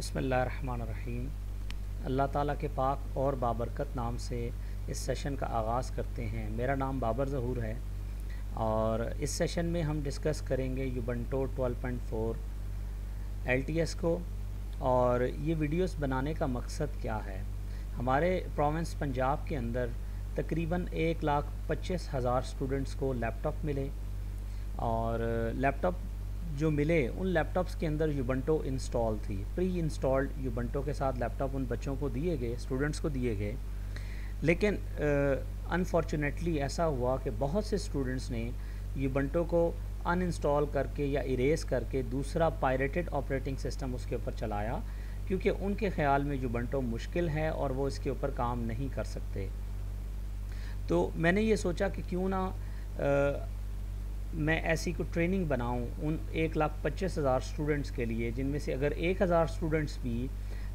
بسم اللہ الرحمن الرحیم۔ اللہ تعالیٰ کے پاک اور بابرکت نام سے اس سیشن کا آغاز کرتے ہیں۔ میرا نام بابر ظہور ہے اور اس سیشن میں ہم ڈسکس کریں گے یوبنٹو 12.4 LTS کو، اور یہ ویڈیوز بنانے کا مقصد کیا ہے۔ ہمارے پروونس پنجاب کے اندر تقریباً 1,25,000 اسٹوڈنٹس کو لیپ ٹاپ ملے، اور لیپ ٹاپ جو ملے ان لیپ ٹاپس کے اندر یوبنٹو انسٹال تھی، پری انسٹالڈ یوبنٹو کے ساتھ لیپ ٹاپ ان بچوں کو دیے گئے، اسٹوڈنٹس کو دیے گئے۔ لیکن انفارچونیٹلی ایسا ہوا کہ بہت سے اسٹوڈنٹس نے یوبنٹو کو ان انسٹال کر کے یا اریز کر کے دوسرا پائریٹڈ آپریٹنگ سسٹم اس کے اوپر چلایا، کیونکہ ان کے خیال میں یوبنٹو مشکل ہے اور وہ اس کے اوپر کام نہیں کر سکتے۔ تو میں نے یہ سوچا کہ کیوں نہ میں ایسی کوئی ٹریننگ بناؤں ان 1,25,000 اسٹوڈنٹس کے لیے، جن میں سے اگر 1,000 اسٹوڈنٹس بھی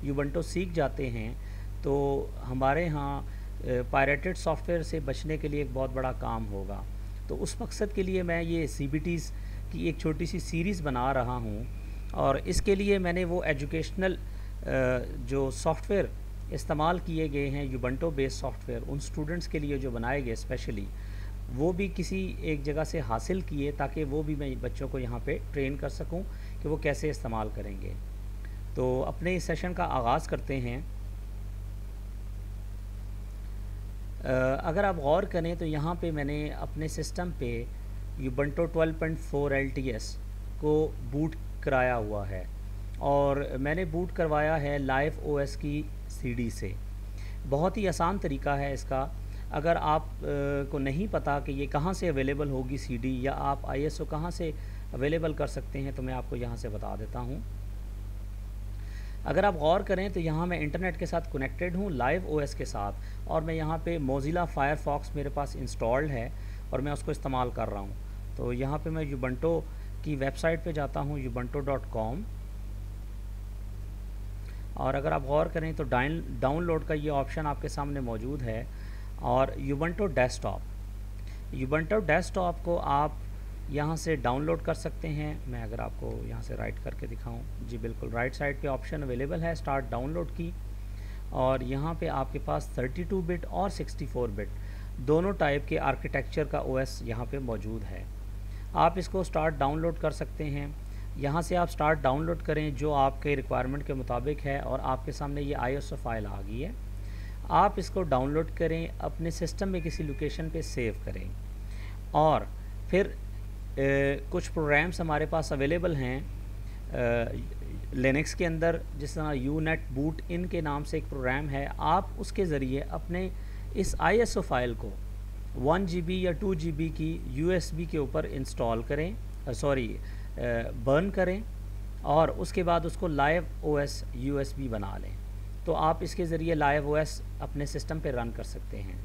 یوبنٹو سیکھ جاتے ہیں تو ہمارے ہاں پائریٹڈ سافٹ ویئر سے بچنے کے لیے ایک بہت بڑا کام ہوگا۔ تو اس مقصد کے لیے میں یہ CBTs کی ایک چھوٹی سی سیریز بنا رہا ہوں، اور اس کے لیے میں نے وہ ایجوکیشنل جو سافٹ ویئر استعمال کیے گئے ہیں Ubuntu base soft where, in students کے لیے جو بنائے گئے اسپیشلی، وہ بھی کسی ایک جگہ سے حاصل کیے تاکہ وہ بھی میں بچوں کو یہاں پہ ٹرین کر سکوں کہ وہ کیسے استعمال کریں گے۔ تو اپنے اس سیشن کا آغاز کرتے ہیں۔ اگر آپ غور کریں تو یہاں پہ میں نے اپنے سسٹم پہ یوبنٹو 12.4 LTS کو بوٹ کرایا ہوا ہے، اور میں نے بوٹ کروایا ہے لائیو OS کی CD سے۔ بہت ہی آسان طریقہ ہے اس کا۔ اگر آپ کو نہیں پتہ کہ یہ کہاں سے اویلیبل ہوگی CD، یا آپ ISO کہاں سے اویلیبل کر سکتے ہیں، تو میں آپ کو یہاں سے بتا دیتا ہوں۔ اگر آپ غور کریں تو یہاں میں انٹرنیٹ کے ساتھ کنیکٹڈ ہوں لائیو OS کے ساتھ، اور میں یہاں پہ موزیلا فائرفاکس میرے پاس انسٹالڈ ہے اور میں اس کو استعمال کر رہا ہوں۔ تو یہاں پہ میں یوبنٹو کی ویب سائٹ پہ جاتا ہوں ubuntu.com، اور اگر آپ غور کریں تو ڈاؤن لوڈ کا یہ آپشن آپ کے سامنے موجود ہے، اور یوبنٹو ڈیسک ٹاپ کو آپ یہاں سے ڈاؤن لوڈ کر سکتے ہیں۔ میں اگر آپ کو یہاں سے رائٹ کر کے دکھاؤں، جی بالکل رائٹ سائڈ پہ آپشن اویلیبل ہے اسٹارٹ ڈاؤن لوڈ کی، اور یہاں پہ آپ کے پاس 32 بٹ اور 64 بٹ دونوں ٹائپ کے آرکیٹیکچر کا OS یہاں پہ موجود ہے۔ آپ اس کو اسٹارٹ ڈاؤن لوڈ کر سکتے ہیں۔ یہاں سے آپ اسٹارٹ ڈاؤن لوڈ کریں جو آپ کے ریکوائرمنٹ کے مطابق ہے، اور آپ کے سامنے یہ ISO فائل آ گئی ہے۔ آپ اس کو ڈاؤن لوڈ کریں، اپنے سسٹم میں کسی لوکیشن پہ سیو کریں، اور پھر کچھ پروگرامس ہمارے پاس اویلیبل ہیں لینکس کے اندر، جس طرح UNet بوٹ ان کے نام سے ایک پروگرام ہے۔ آپ اس کے ذریعے اپنے اس ISO فائل کو 1 GB یا 2 GB کی USB کے اوپر انسٹال کریں، برن کریں، اور اس کے بعد اس کو لائیو OS USB بنا لیں، تو آپ اس کے ذریعے لائیو OS اپنے سسٹم پہ رن کر سکتے ہیں۔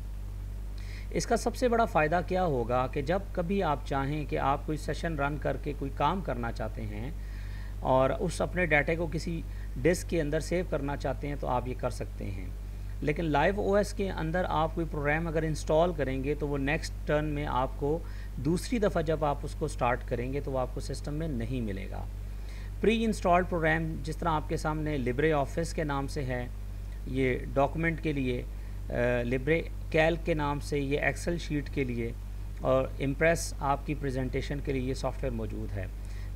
اس کا سب سے بڑا فائدہ کیا ہوگا کہ جب کبھی آپ چاہیں کہ آپ کوئی سیشن رن کر کے کوئی کام کرنا چاہتے ہیں اور اس اپنے ڈیٹا کو کسی ڈسک کے اندر سیو کرنا چاہتے ہیں، تو آپ یہ کر سکتے ہیں۔ لیکن لائیو OS کے اندر آپ کوئی پروگرام اگر انسٹال کریں گے تو وہ نیکسٹ ٹرن میں آپ کو دوسری دفعہ جب آپ اس کو سٹارٹ کریں گے تو وہ آپ کو سسٹم میں نہیں ملے گا۔ پری انسٹالڈ پروگرام جس طرح آپ کے سامنے لبرے آفس کے نام سے ہے، یہ ڈاکومنٹ کے لیے، لبرے کیلک کے نام سے یہ ایکسل شیٹ کے لیے، اور امپریس آپ کی پریزنٹیشن کے لیے یہ سافٹ ویئر موجود ہے۔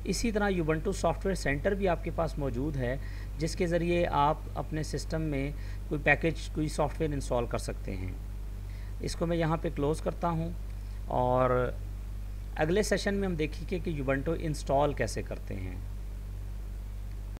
اسی طرح یوبنٹو سافٹ ویئر سینٹر بھی آپ کے پاس موجود ہے، جس کے ذریعے آپ اپنے سسٹم میں کوئی پیکج کوئی سافٹ ویئر انسٹال کر سکتے ہیں۔ اس کو میں یہاں پہ کلوز کرتا ہوں، اور اگلے سیشن میں ہم دیکھیں گے کہ یوبنٹو انسٹال کیسے کرتے ہیں۔